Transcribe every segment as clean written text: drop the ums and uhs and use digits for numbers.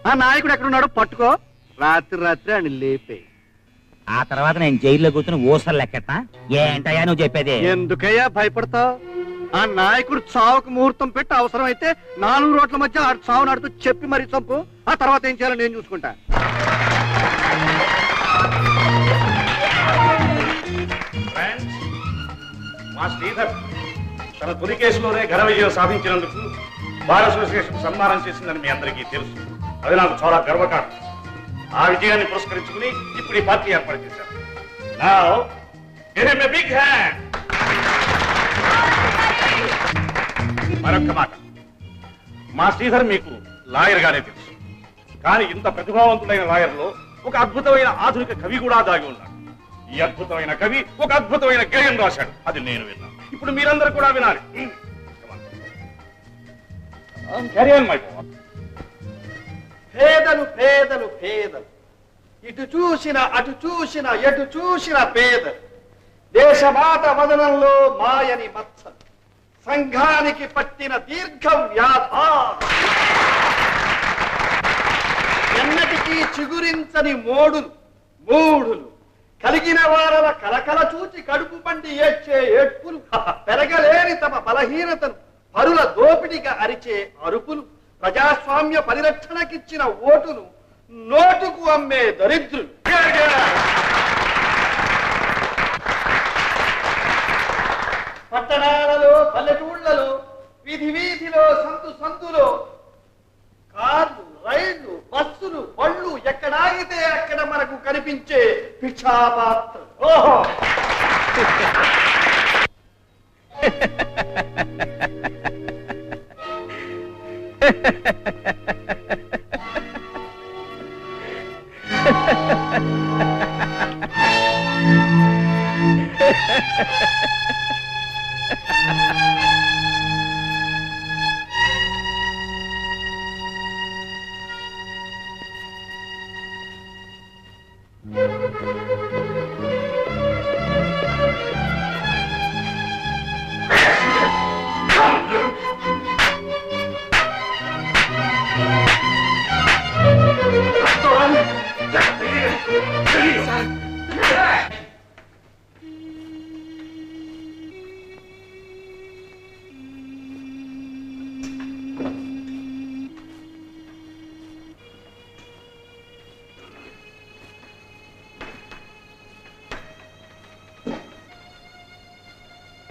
ఆ నాయకుడు ఎక్కడున్నాడో పట్టుకో, రాత్రి రాత్రి అని లేపే. ఆ తర్వాత నేను జైల్లో కూర్చుని ఊసలు లెక్కట. ఏంటయ్యా నువ్వు చెప్పేది? ఎందుకయ్యా భయపడతావు? ఆ నాయకుడు చావుకు ముహూర్తం పెట్టి అవసరం అయితే 4 రోడ్ల మధ్య ఆడు చావు నాడుతూ చెప్పి మరీ చంపు. ఆ తర్వాత ఏం చేయాలో నేను చూసుకుంటా. మా శ్రీధర్ తన తొలి కేసులోనే ఘన విజయం సాధించినందుకు బార్ అసోసియేషన్ సన్మానం చేసిందని మీ అందరికీ తెలుసు. అది నాకు చాలా గర్వకారణం. ఆ విజయాన్ని పురస్కరించుకుని ఇప్పుడు ఈ పార్టీ ఏర్పాటు చేశారు. Now, give him a big hand. మరొక్క మాట, మా శ్రీధర్ మీకు లాయర్ గానే తెలుసు, కానీ ఇంత ప్రతిభావంతుడైన లాయర్లో ఒక అద్భుతమైన ఆధునిక కవి కూడా దాగి ఉన్నాడు. ఈ అద్భుతమైన కవి ఒక అద్భుతమైన గేయం రాశాడు. అది నేను విన్నాను. ఇప్పుడు మీరందరూ కూడా వినాలి. పేదలు పేదలు పేదలు, ఇటు చూసిన అటు చూసిన ఎటు చూసిన పేదలు. దేశమాత వదనంలో మాయని మత్సలు, సంఘానికి పట్టిన దీర్ఘ వ్యాధ, ఎన్నటికీ చిగురించని మోడులు మూడులు, కలిగిన వారల కలకల చూచి కడుపు పండి ఏడ్చే ఏడ్పులు, పెరగలేని తమ బలహీనతను పరుల దోపిడిగా అరిచే అరుపులు, ప్రజాస్వామ్య పరిరక్షణకిచ్చిన ఓటును నోటుకు అమ్మే దరిద్రులు. పట్టణాలలో పల్లెటూళ్లలో వీధి వీధిలో సందు సందులో కార్లు రైళ్లు బస్సులు బళ్ళు ఎక్కడాగితే అక్కడ మనకు కనిపించే భిక్షాపాత్ర. ఓహో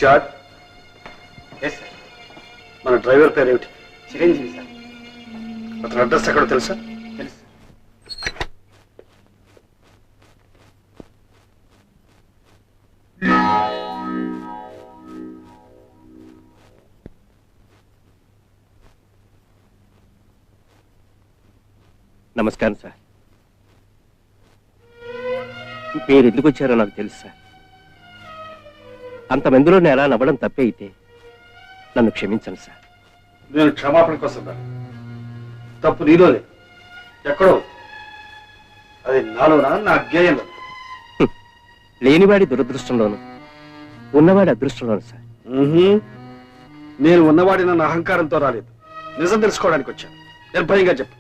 జార్జ్. మన డ్రైవర్ పేరు ఏమిటి? చిరంజీవి సార్. అతని అడ్రస్ ఎక్కడో తెలుసా? తెలుసు. నమస్కారం సార్. మీరు ఎందుకు వచ్చారో నాకు తెలుసు సార్. అంతమందిలో నేను ఎలా నవ్వడం తప్పే అయితే నన్ను క్షమించండి సార్. నేను క్షమాపణ కోసం తప్పు నీలోనే, ఎక్కడో. అది నాలోనా, నా అజ్ఞాయంలో? లేనివాడి దురదృష్టంలోను, ఉన్నవాడి అదృష్టంలోను సార్. నేను ఉన్నవాడి నన్ను అహంకారంతో రాలేదు, నిజం తెలుసుకోవడానికి వచ్చాను. నిర్భయంగా చెప్పు.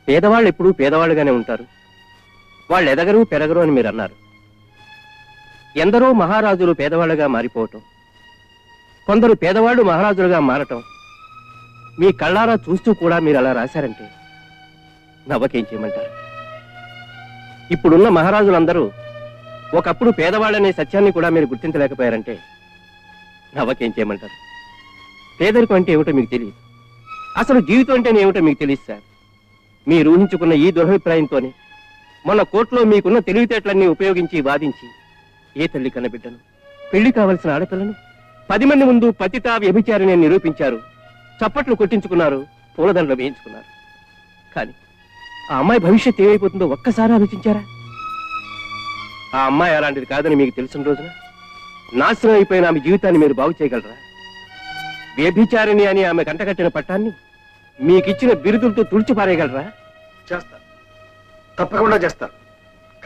పేదవాళ్ళు ఎప్పుడూ పేదవాళ్ళుగానే ఉంటారు, వాళ్ళు ఎదగరు పెరగరు అని మీరు అన్నారు. ఎందరో మహారాజులు పేదవాళ్ళుగా మారిపోవటం, కొందరు పేదవాళ్ళు మహారాజులుగా మారటం మీ కళ్ళారా చూస్తూ కూడా మీరు అలా రాశారంటే నవ్వకేం చేయమంటారు? ఇప్పుడున్న మహారాజులందరూ ఒకప్పుడు పేదవాళ్ళనే సత్యాన్ని కూడా మీరు గుర్తించలేకపోయారంటే నవ్వకేం చేయమంటారు? పేదరికం అంటే ఏమిటో మీకు తెలియదు, అసలు జీవితం అంటేనే ఏమిటో మీకు తెలియదు సార్. మీరు ఊహించుకున్న ఈ దురభిప్రాయంతోనే మొన్న కోర్టులో మీకున్న తెలివితేటలన్నీ ఉపయోగించి వాదించి ఏ తల్లి కన్నబిడ్డను, పెళ్లి కావలసిన ఆడపిల్లను 10 మంది ముందు పతిత వ్యభిచారిని నిరూపించారు, చప్పట్లు కొట్టించుకున్నారు, పూలదండలు వేయించుకున్నారు. కానీ ఆ అమ్మాయి భవిష్యత్తు ఏమైపోతుందో ఒక్కసారి ఆలోచించారా? ఆ అమ్మాయి అలాంటిది కాదని మీకు తెలిసిన రోజున నాశనం అయిపోయిన ఆమె జీవితాన్ని మీరు బాగు చేయగలరా? వ్యభిచారిణి అని ఆమె కంటకట్టిన పట్టాన్ని మీకిచ్చిన బిరుదులతో తుడిచిపారేయగలరా? చేస్తా, తప్పకుండా చేస్తా.